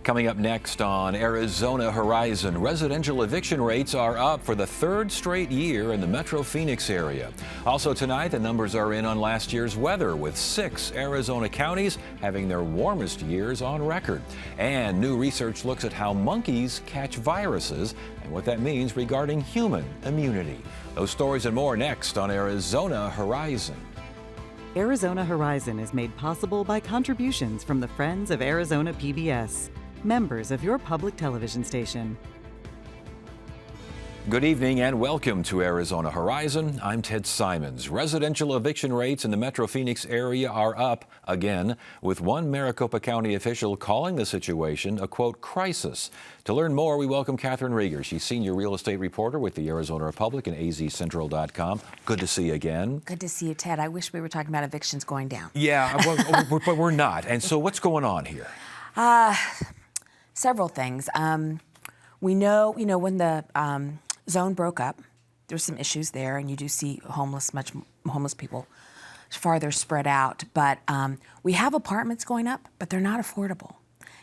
Coming up next on Arizona Horizon, residential eviction rates are up for the third straight year in the Metro Phoenix area. Also tonight, the numbers are in on last year's weather, with 6 Arizona counties having their warmest years on record. And new research looks at how monkeys catch viruses and what that means regarding human immunity. Those stories and more next on Arizona Horizon. Arizona Horizon is made possible by contributions from the Friends of Arizona PBS, members of your public television station. Good evening and welcome to Arizona Horizon. I'm Ted Simons. Residential eviction rates in the Metro Phoenix area are up again, with one Maricopa County official calling the situation a, quote, crisis. To learn more, we welcome Catherine Rieger. She's senior real estate reporter with the Arizona Republic and azcentral.com. Good to see you again. Good to see you, Ted. I wish we were talking about evictions going down. Yeah, but we're not. And so what's going on here? Several things. We know, when the zone broke up, there's some issues there, and you do see homeless people farther spread out. But we have apartments going up, but they're not affordable.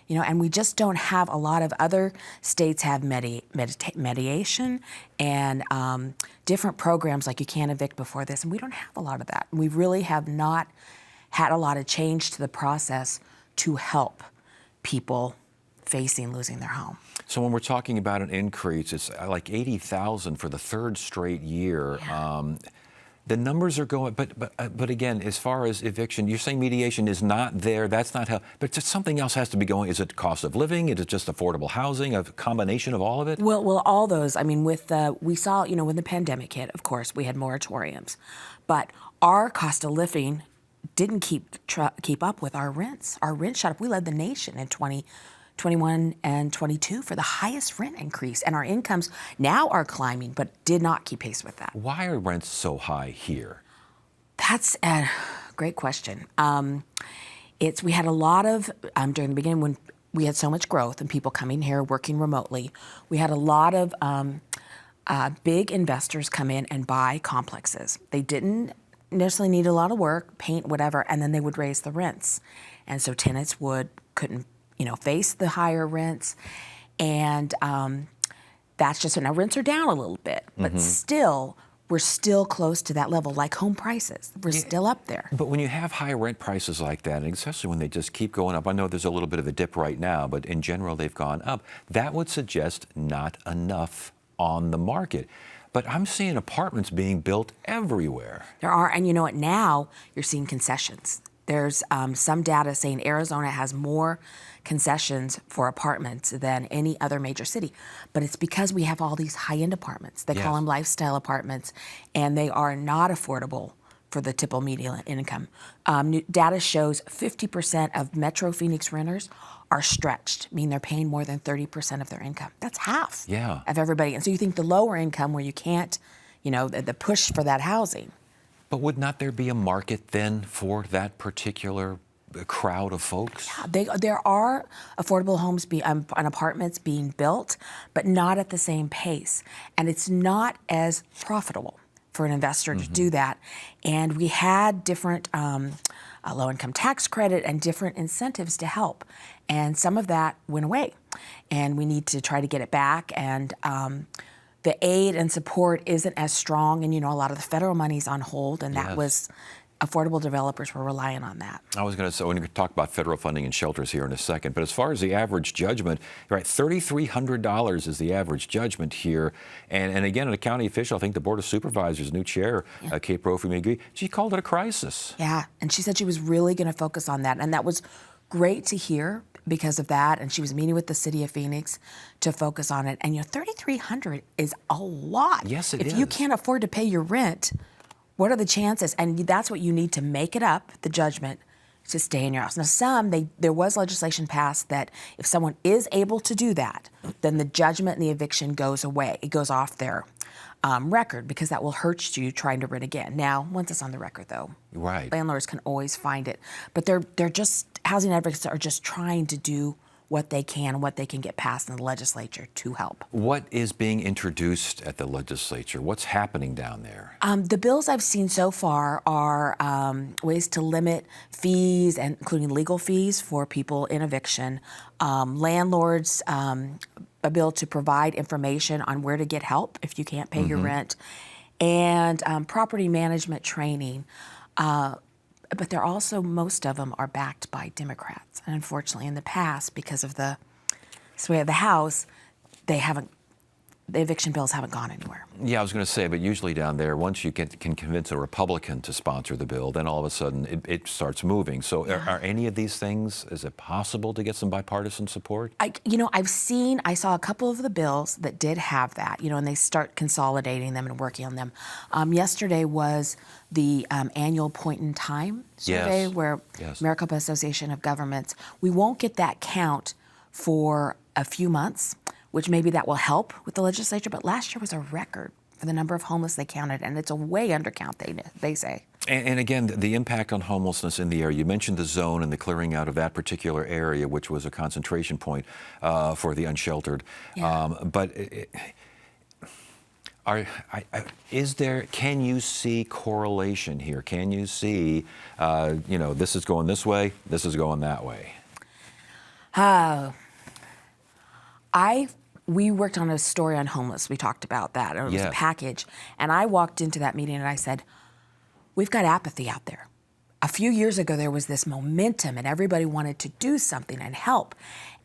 And we just don't have a lot of other states have mediation and different programs like you can't evict before this, and we don't have a lot of that. We really have not had a lot of change to the process to help people facing losing their home. So when we're talking about an increase, it's like 80,000 for the third straight year. Yeah. The numbers are going, but again, as far as eviction, you're saying mediation is not there. That's not how. But just something else has to be going. Is it cost of living? Is it just affordable housing? A combination of all of it? Well, all those. I mean, we saw, when the pandemic hit, of course, we had moratoriums, but our cost of living didn't keep up with our rents. Our rent shot up. We led the nation in 2021 and 22 for the highest rent increase, and our incomes now are climbing, but did not keep pace with that. Why are rents so high here? That's a great question. We had a lot of, during the beginning when we had so much growth and people coming here working remotely, we had a lot of big investors come in and buy complexes. They didn't necessarily need a lot of work, paint, whatever, and then they would raise the rents. And so tenants couldn't face the higher rents, and that's just, now rents are down a little bit, but still, we're still close to that level, like home prices. We're still up there. But when you have high rent prices like that, and especially when they just keep going up, I know there's a little bit of a dip right now, but in general, they've gone up. That would suggest not enough on the market. But I'm seeing apartments being built everywhere. There are, and you know what, now you're seeing concessions. There's some data saying Arizona has more concessions for apartments than any other major city. But it's because we have all these high-end apartments. They call them lifestyle apartments, and they are not affordable for the typical median income. Data shows 50% of Metro Phoenix renters are stretched, meaning they're paying more than 30% of their income. That's half of everybody. And so you think the lower income where you can't, the push for that housing. But would not there be a market then for that particular crowd of folks? Yeah, there are affordable homes and apartments being built, but not at the same pace. And it's not as profitable for an investor to do that. And we had different low-income tax credit and different incentives to help. And some of that went away. And we need to try to get it back. And the aid and support isn't as strong, and a lot of the federal money's on hold, and that was affordable developers were relying on that. I was going to say, we're going to talk about federal funding and shelters here in a second, but as far as the average judgment, right, $3,300 is the average judgment here, and again, a county official, I think the Board of Supervisors, new chair, Kate Brophy-McGee, she called it a crisis. Yeah, and she said she was really going to focus on that, and that was great to hear because of that, and she was meeting with the city of Phoenix to focus on it. And $3,300 is a lot. Yes, it is. If you can't afford to pay your rent, what are the chances? And that's what you need to make it up, the judgment, to stay in your house. Now, there was legislation passed that if someone is able to do that, then the judgment and the eviction goes away. It goes off their record, because that will hurt you trying to rent again. Now, once it's on the record, though, landlords can always find it. But they're just, housing advocates are just trying to do what they can get passed in the legislature to help. What is being introduced at the legislature? What's happening down there? The bills I've seen so far are ways to limit fees, and including legal fees for people in eviction. Landlords, a bill to provide information on where to get help if you can't pay your rent, and property management training. But they're also, most of them are backed by Democrats. And unfortunately, in the past, because of the sway of the House, the eviction bills haven't gone anywhere. Yeah, I was going to say, but usually down there, once you can convince a Republican to sponsor the bill, then all of a sudden it starts moving. So are any of these things, is it possible to get some bipartisan support? I saw a couple of the bills that did have that, and they start consolidating them and working on them. Yesterday was the annual point in time survey where Maricopa Association of Governments, we won't get that count for a few months, which maybe that will help with the legislature, but last year was a record for the number of homeless they counted, and it's a way undercount, they say. And again, the impact on homelessness in the area. You mentioned the zone and the clearing out of that particular area, which was a concentration point for the unsheltered. Can you see correlation here? Can you see, this is going this way, this is going that way? We worked on a story on homeless. We talked about that. It was a package. And I walked into that meeting and I said, we've got apathy out there. A few years ago, there was this momentum and everybody wanted to do something and help.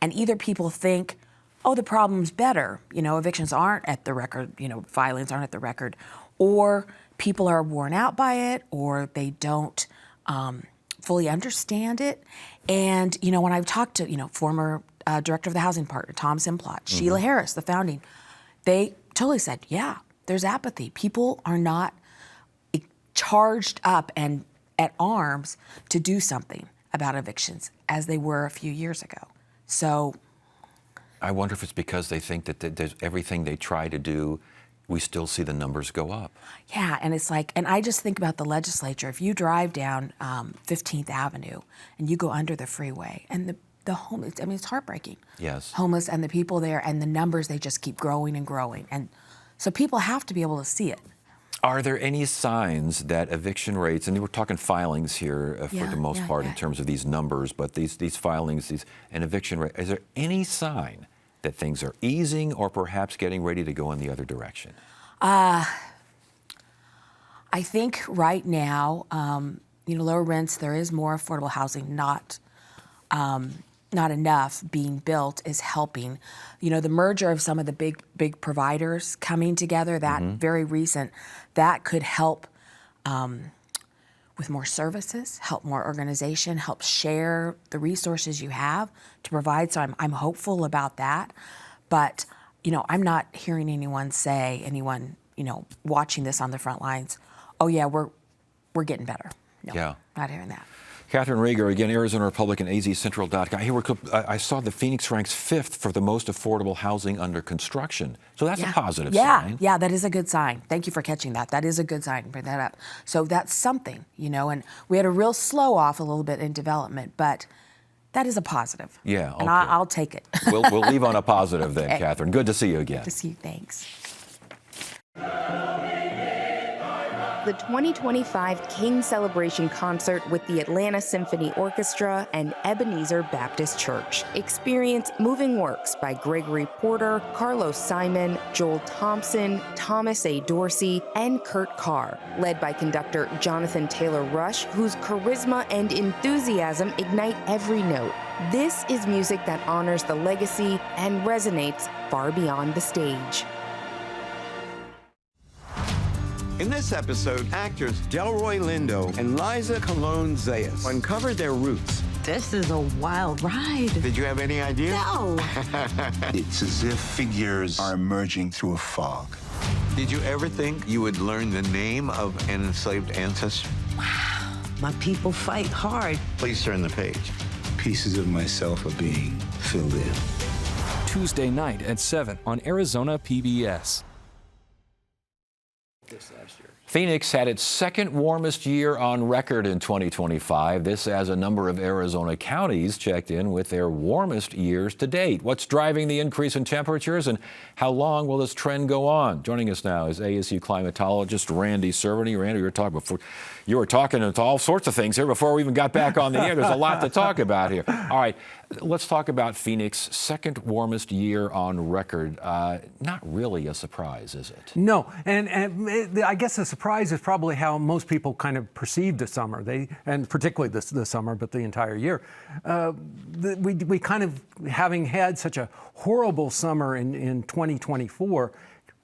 And either people think, oh, the problem's better. Evictions aren't at the record, filings aren't at the record. Or people are worn out by it, or they don't fully understand it. And, when I've talked to, former director of the housing partner, Tom Simplot, Sheila Harris, the founding, they totally said, yeah, there's apathy. People are not charged up and at arms to do something about evictions as they were a few years ago. So I wonder if it's because they think that there's everything they try to do, we still see the numbers go up. Yeah, and it's like, and I just think about the legislature. If you drive down 15th Avenue and you go under the freeway and the homeless, it's heartbreaking. Yes. Homeless and the people there and the numbers, they just keep growing and growing. And so people have to be able to see it. Are there any signs that eviction rates, and we're talking filings here for the most part in terms of these numbers, but these filings, and eviction rate, is there any sign that things are easing or perhaps getting ready to go in the other direction? I think right now, lower rents, there is more affordable housing, not enough being built is helping. The merger of some of the big providers coming together, that very recent, that could help with more services, help more organization, help share the resources you have to provide. So I'm hopeful about that. But, I'm not hearing anyone watching this on the front lines, oh yeah, we're getting better. No, not hearing that. Catherine Rieger, again, Arizona Republican, azcentral.com. Here I saw that Phoenix ranks 5th for the most affordable housing under construction. So that's a positive sign. Yeah, that is a good sign. Thank you for catching that. That is a good sign. Bring that up. So that's something, and we had a real slow off a little bit in development, but that is a positive. Yeah, okay. And I'll take it. We'll leave on a positive then, Catherine. Good to see you again. Good to see you. Thanks. The 2025 King Celebration Concert with the Atlanta Symphony Orchestra and Ebenezer Baptist Church. Experience Moving Works by Gregory Porter, Carlos Simon, Joel Thompson, Thomas A. Dorsey, and Kurt Carr, led by conductor Jonathan Taylor Rush, whose charisma and enthusiasm ignite every note. This is music that honors the legacy and resonates far beyond the stage. In this episode, actors Delroy Lindo and Liza Colon-Zayas uncovered their roots. This is a wild ride. Did you have any idea? No. It's as if figures are emerging through a fog. Did you ever think you would learn the name of an enslaved ancestor? Wow. My people fight hard. Please turn the page. Pieces of myself are being filled in. Tuesday night at 7 on Arizona PBS. Phoenix had its second warmest year on record in 2025. This as a number of Arizona counties checked in with their warmest years to date. What's driving the increase in temperatures and how long will this trend go on? Joining us now is ASU climatologist Randy Cerveny. Randy, you were talking to all sorts of things here before we even got back on the air. There's a lot to talk about here. All right, let's talk about Phoenix's second warmest year on record. Not really a surprise, is it? No, and I guess the surprise is probably how most people kind of perceived the summer. And particularly the summer, but the entire year. We kind of, having had such a horrible summer in 2024,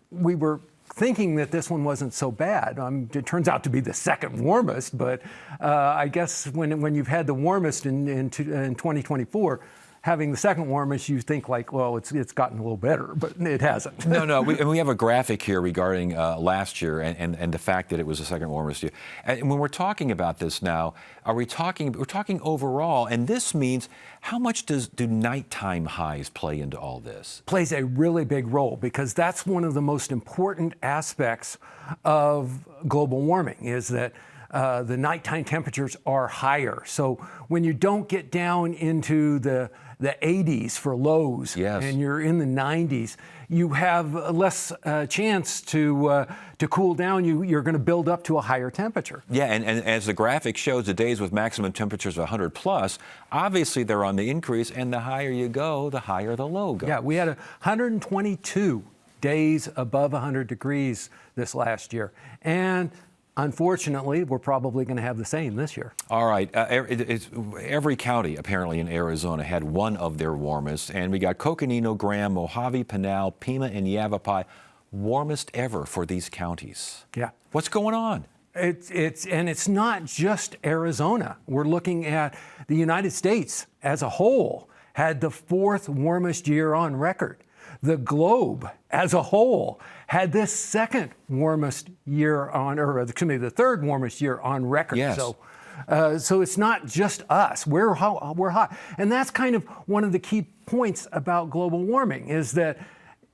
we were thinking that this one wasn't so bad. It turns out to be the second warmest, but I guess when you've had the warmest in 2024, having the second warmest, you think like, well, it's gotten a little better, but it hasn't. No, we have a graphic here regarding last year and the fact that it was the second warmest year. And when we're talking about this now, we're talking overall, and this means how much do nighttime highs play into all this? Plays a really big role because that's one of the most important aspects of global warming is that the nighttime temperatures are higher. So when you don't get down into the 80s for lows, yes, and you're in the 90s, you have less chance to cool down. You're going to build up to a higher temperature. Yeah, and as the graphic shows, the days with maximum temperatures of 100 plus, obviously they're on the increase, and the higher you go, the higher the low goes. Yeah, we had 122 days above 100 degrees this last year, and unfortunately, we're probably going to have the same this year. All right. Every county, apparently, in Arizona had one of their warmest. And we got Coconino, Graham, Mojave, Pinal, Pima, and Yavapai, warmest ever for these counties. Yeah. What's going on? It's not just Arizona. We're looking at the United States as a whole had the fourth warmest year on record. The globe as a whole had this second warmest year on, or excuse me, the third warmest year on record. Yes. So it's not just us. We're hot. And that's kind of one of the key points about global warming is that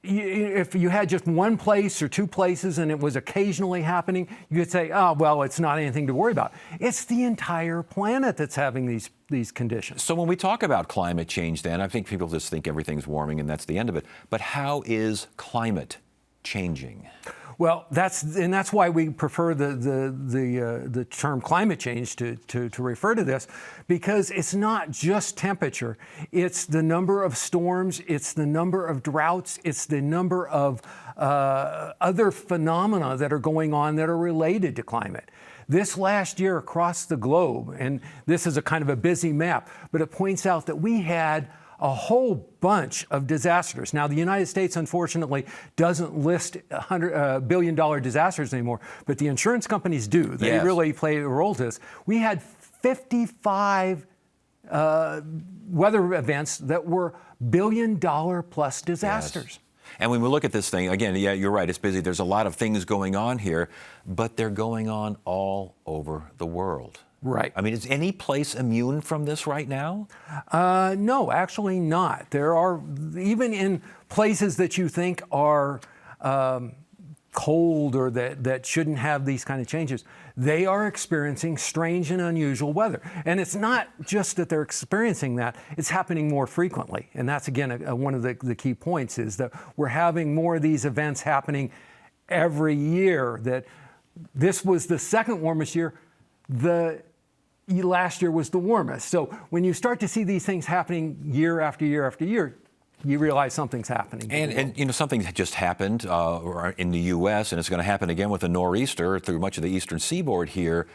if you had just one place or two places and it was occasionally happening, you could say, oh, well, it's not anything to worry about. It's the entire planet that's having these conditions. So when we talk about climate change, then, I think people just think everything's warming and that's the end of it. But how is climate changing? Well, that's why we prefer the term climate change to refer to this, because it's not just temperature. It's the number of storms, it's the number of droughts, it's the number of other phenomena that are going on that are related to climate. This last year across the globe, and this is a kind of a busy map, but it points out that we had a whole bunch of disasters. Now, the United States, unfortunately, doesn't list $100 billion disasters anymore, but the insurance companies do. They Yes. really play a role to this. We had 55 weather events that were billion-dollar-plus disasters. Yes. And when we look at this thing, again, yeah, you're right, it's busy. There's a lot of things going on here, but they're going on all over the world. Right. I mean, is any place immune from this right now? No, actually not. There are, even in places that you think are cold or that shouldn't have these kind of changes, they are experiencing strange and unusual weather. And it's not just that they're experiencing that, it's happening more frequently. And that's, again, one of the key points is that we're having more of these events happening every year. That this was the second warmest year. Last year was the warmest. So when you start to see these things happening year after year after year, you realize something's happening. And you know, something just happened in the U.S., and it's going to happen again with a nor'easter through much of the eastern seaboard here.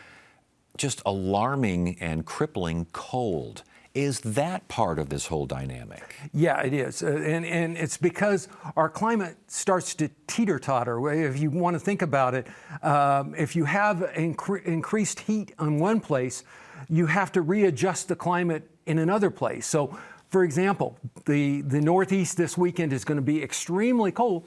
Just alarming and crippling cold. Is that part of this whole dynamic? Yeah, it is. And it's because our climate starts to teeter-totter. If you want to think about it, if you have increased heat on one place, you have to readjust the climate in another place. So, for example, the Northeast this weekend is going to be extremely cold,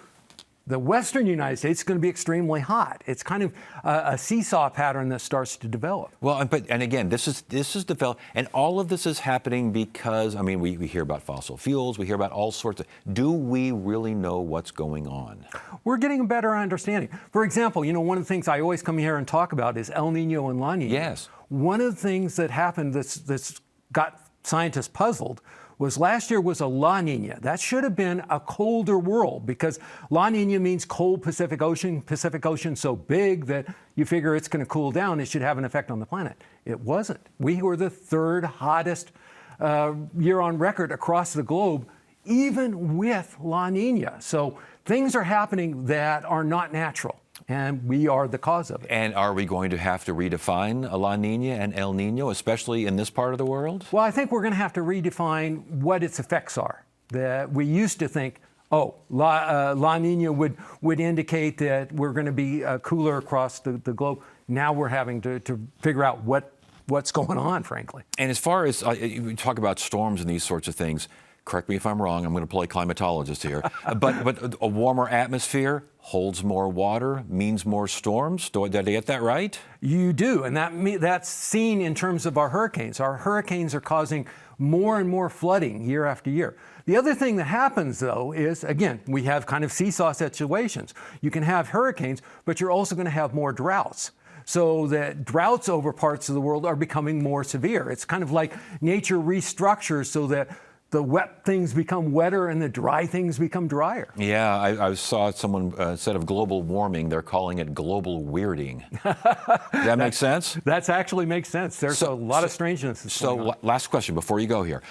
The western United States is going to be extremely hot. It's kind of a seesaw pattern that starts to develop. Well, and again, this is developed, and all of this is happening because, I mean, we hear about fossil fuels, we hear about all sorts of. Do we really know what's going on? We're getting a better understanding. For example, one of the things I always come here and talk about is El Nino and La Nina. Yes. One of the things that happened that's got scientists puzzled was last year was a La Nina. That should have been a colder world because La Nina means cold Pacific Ocean so big that you figure it's going to cool down. It should have an effect on the planet. It wasn't. We were the third hottest year on record across the globe, even with La Nina. So things are happening that are not natural. And we are the cause of it. And are we going to have to redefine a La Nina and El Nino, especially in this part of the world? Well, I think we're going to have to redefine what its effects are. That we used to think, La Nina would indicate that we're going to be cooler across the globe. Now we're having to figure out what's going on, frankly. And as far as you talk about storms and these sorts of things, correct me if I'm wrong, I'm going to play climatologist here, but a warmer atmosphere holds more water, means more storms. Did I get that right? You do, and that's seen in terms of our hurricanes. Our hurricanes are causing more and more flooding year after year. The other thing that happens, though, is, again, we have kind of seesaw situations. You can have hurricanes, but you're also going to have more droughts. So that droughts over parts of the world are becoming more severe. It's kind of like nature restructures so that the wet things become wetter and the dry things become drier. Yeah, I saw someone said of global warming, they're calling it global weirding. Does that make sense? That actually makes sense. There's a lot of strangeness. So last question before you go here.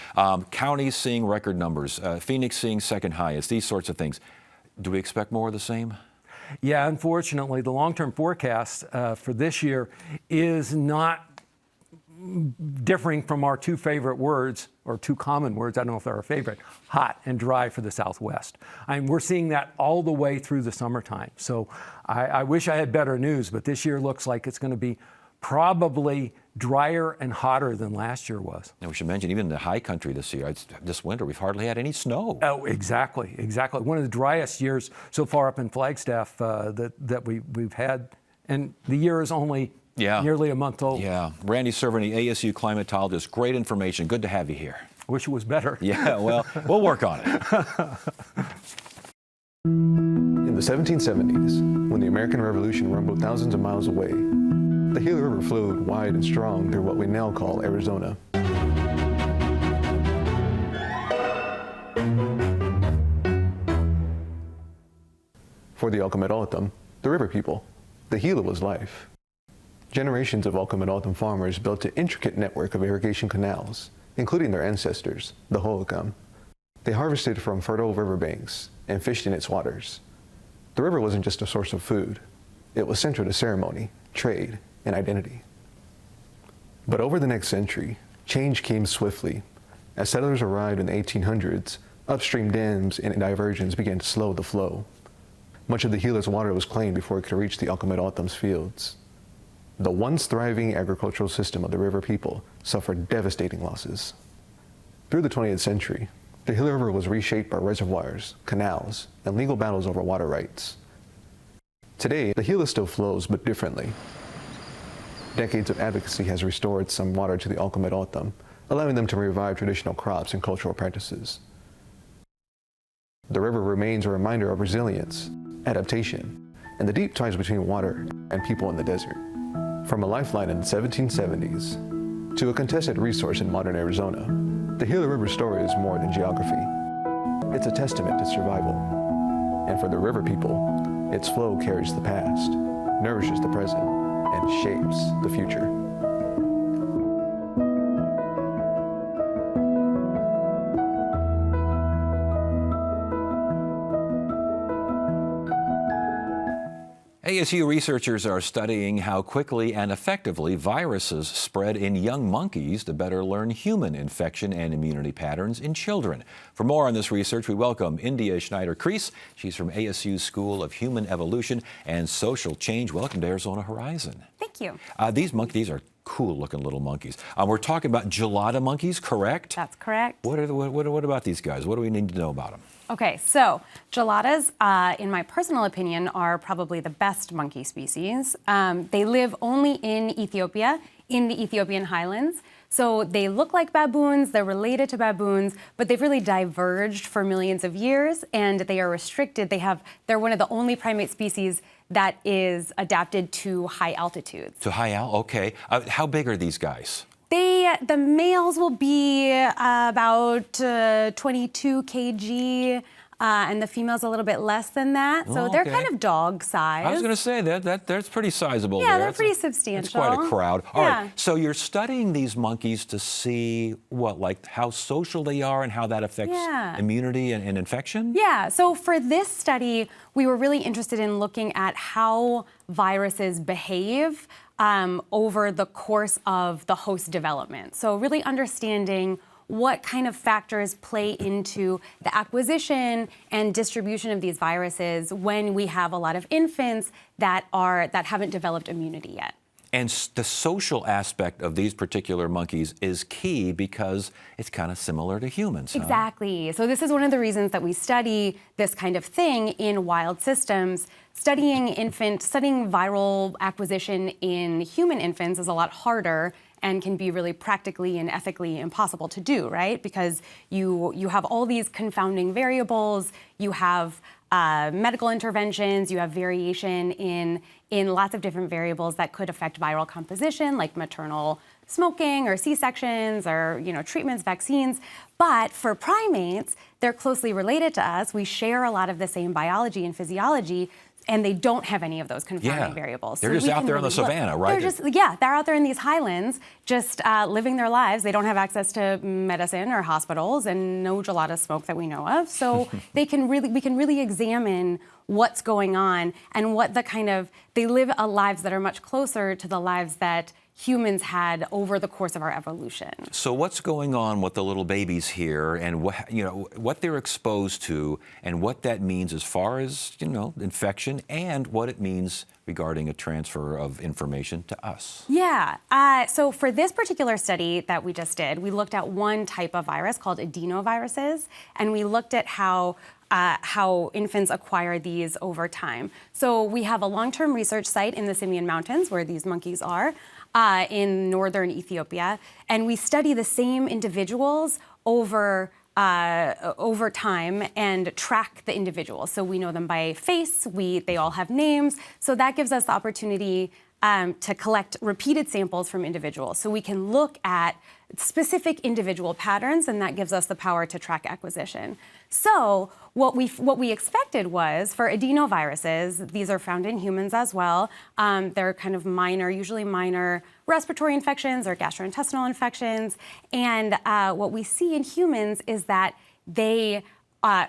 Counties seeing record numbers, Phoenix seeing second highest, these sorts of things. Do we expect more of the same? Yeah, unfortunately, the long-term forecast for this year is not differing from our two favorite words, or two common words, I don't know if they're our favorite, hot and dry for the Southwest. We're seeing that all the way through the summertime. So I wish I had better news, but this year looks like it's going to be probably drier and hotter than last year was. And we should mention, even in the high country this year, this winter, we've hardly had any snow. Oh, exactly. One of the driest years so far up in Flagstaff that we've had, and the year is only nearly a month old. Yeah. Randy Cerveny, ASU climatologist. Great information. Good to have you here. Wish it was better. Yeah, well, we'll work on it. In the 1770s, when the American Revolution rumbled thousands of miles away, the Gila River flowed wide and strong through what we now call Arizona. For the Alcomadalatam, the river people, the Gila was life. Generations of Alcomadalatam farmers built an intricate network of irrigation canals, including their ancestors, the Hohokam. They harvested from fertile riverbanks and fished in its waters. The river wasn't just a source of food. It was central to ceremony, trade, and identity. But over the next century, change came swiftly. As settlers arrived in the 1800s, upstream dams and diversions began to slow the flow. Much of the Gila's water was claimed before it could reach the Alcomadalatam's fields. The once thriving agricultural system of the river people suffered devastating losses. Through the 20th century, the Gila River was reshaped by reservoirs, canals, and legal battles over water rights. Today, the Gila still flows, but differently. Decades of advocacy has restored some water to the Alcomadalatam, allowing them to revive traditional crops and cultural practices. The river remains a reminder of resilience, adaptation, and the deep ties between water and people in the desert. From a lifeline in the 1770s to a contested resource in modern Arizona, the Gila River story is more than geography. It's a testament to survival. And for the river people, its flow carries the past, nourishes the present, and shapes the future. ASU researchers are studying how quickly and effectively viruses spread in young monkeys to better learn human infection and immunity patterns in children. For more on this research, we welcome India Schneider-Kreis. She's from ASU's School of Human Evolution and Social Change. Welcome to Arizona Horizon. Thank you. These monkeys are Cool-looking little monkeys. We're talking about gelada monkeys, correct? That's correct. What about these guys? What do we need to know about them? Okay, so geladas, in my personal opinion, are probably the best monkey species. They live only in Ethiopia, in the Ethiopian highlands. So they look like baboons, they're related to baboons, but they've really diverged for millions of years, and they are restricted. They're one of the only primate species that is adapted to high altitudes. To high altitude, okay. How big are these guys? The males will be about 22 kg, and the females a little bit less than that. So they're kind of dog size. I was going to say that's pretty sizable. Yeah, there. they're pretty substantial. That's quite a crowd. All Yeah. right. So you're studying these monkeys to see like how social they are and how that affects immunity and infection? Yeah. So for this study, we were really interested in looking at how viruses behave over the course of the host development. So really understanding what kind of factors play into the acquisition and distribution of these viruses when we have a lot of infants that haven't developed immunity yet. And the social aspect of these particular monkeys is key because it's kind of similar to humans. Huh? Exactly. So this is one of the reasons that we study this kind of thing in wild systems. Studying viral acquisition in human infants is a lot harder and can be really practically and ethically impossible to do, right? Because you have all these confounding variables, you have medical interventions, you have variation in lots of different variables that could affect viral composition, like maternal smoking or C-sections or treatments, vaccines. But for primates, they're closely related to us. We share a lot of the same biology and physiology, and they don't have any of those confounding variables. They're just out there in the savannah, right? They're out there in these highlands, just living their lives. They don't have access to medicine or hospitals, and no gelada smoke that we know of. So we can really examine what's going on and what they live lives that are much closer to the lives that humans had over the course of our evolution. So what's going on with the little babies here, and what they're exposed to, and what that means as far as infection, and what it means regarding a transfer of information to us? Yeah. So for this particular study that we just did, we looked at one type of virus called adenoviruses, and we looked at how infants acquire these over time. So we have a long-term research site in the Simien Mountains where these monkeys are. In northern Ethiopia, and we study the same individuals over time and track the individuals. So we know them by face, they all have names, so that gives us the opportunity to collect repeated samples from individuals. So we can look at specific individual patterns, and that gives us the power to track acquisition. So what we expected was for adenoviruses, these are found in humans as well. They're kind of usually minor respiratory infections or gastrointestinal infections. And what we see in humans is that they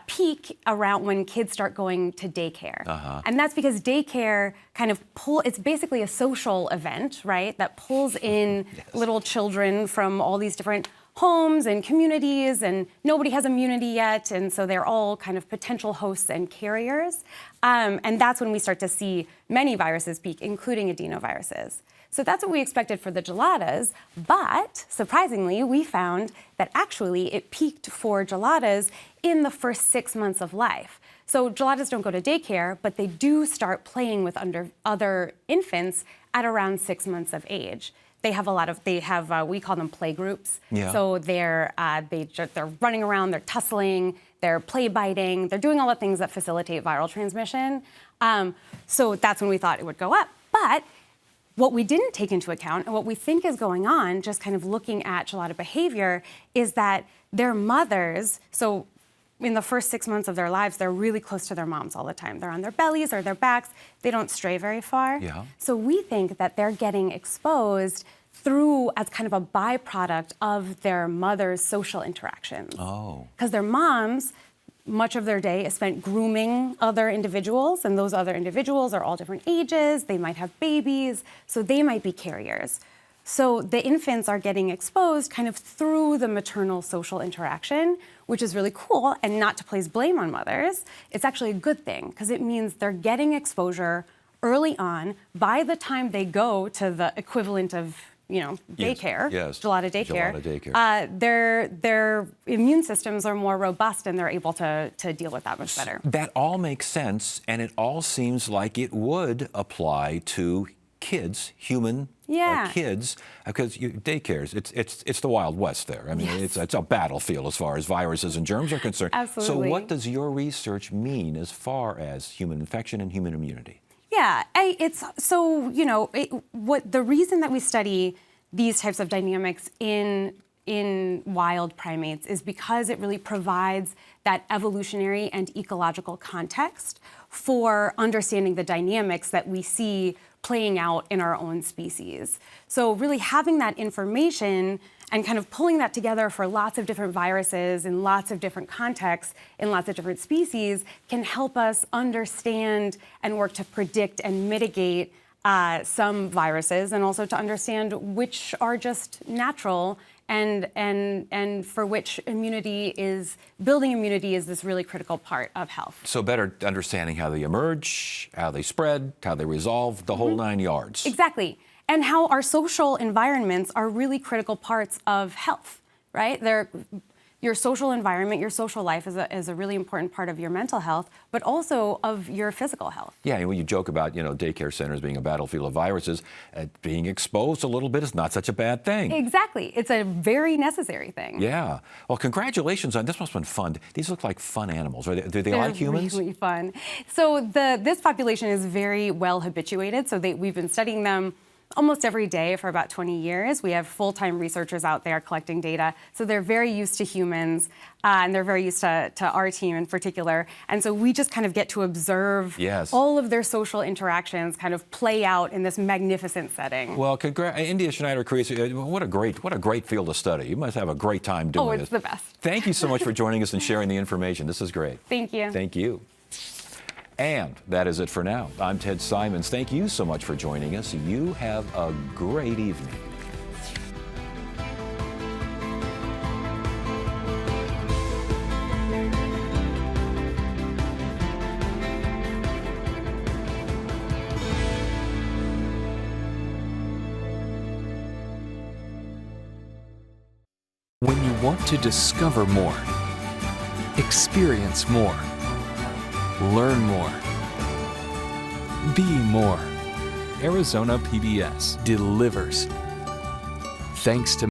peak around when kids start going to daycare. And that's because daycare it's basically a social event, right? That pulls in little children from all these different homes and communities, and nobody has immunity yet, and so they're all kind of potential hosts and carriers. And that's when we start to see many viruses peak, including adenoviruses. So that's what we expected for the geladas, but surprisingly, we found that actually it peaked for geladas in the first 6 months of life. So geladas don't go to daycare, but they do start playing with other infants at around 6 months of age. They have we call them play groups. Yeah. So they're running around, they're tussling, they're play biting, they're doing all the things that facilitate viral transmission. So that's when we thought it would go up. But what we didn't take into account, and what we think is going on, just kind of looking at gelada behavior, is that their mothers, so in the first 6 months of their lives, they're really close to their moms all the time. They're on their bellies or their backs. They don't stray very far. Yeah. So we think that they're getting exposed as kind of a byproduct of their mother's social interactions. Oh. Because their moms, much of their day is spent grooming other individuals, and those other individuals are all different ages. They might have babies, so they might be carriers. So the infants are getting exposed kind of through the maternal social interaction, which is really cool, and not to place blame on mothers. It's actually a good thing, because it means they're getting exposure early on. By the time they go to the equivalent of daycare, Yes. Gelada daycare, Gelada daycare. their immune systems are more robust and they're able to deal with that much better. That all makes sense, and it all seems like it would apply to kids, human kids, because daycares, it's the Wild West there. I mean, Yes. it's a battlefield as far as viruses and germs are concerned. Absolutely. So what does your research mean as far as human infection and human immunity? Yeah, what the reason that we study these types of dynamics in wild primates is because it really provides that evolutionary and ecological context for understanding the dynamics that we see playing out in our own species. So really having that information and kind of pulling that together for lots of different viruses in lots of different contexts in lots of different species can help us understand and work to predict and mitigate some viruses, and also to understand which are just natural and for which building immunity is this really critical part of health. So better understanding how they emerge, how they spread, how they resolve, the whole 9 yards. Exactly. And how our social environments are really critical parts of health, right? Your social environment, your social life is a really important part of your mental health, but also of your physical health. Yeah, and when you joke about, daycare centers being a battlefield of viruses, being exposed a little bit is not such a bad thing. Exactly. It's a very necessary thing. Yeah. Well, congratulations on this. Must have been fun. These look like fun animals. Do they like humans? They're really fun. So this population is very well habituated. So we've been studying them almost every day for about 20 years. We have full-time researchers out there collecting data. So they're very used to humans, and they're very used to our team in particular. And so we just kind of get to observe all of their social interactions kind of play out in this magnificent setting. Well, India Schneider, what a great field to study. You must have a great time doing this. Oh, it's the best. Thank you so much for joining us and sharing the information. This is great. Thank you. Thank you. And that is it for now. I'm Ted Simons. Thank you so much for joining us. You have a great evening. When you want to discover more, experience more, learn more, be more, Arizona PBS delivers. Thanks to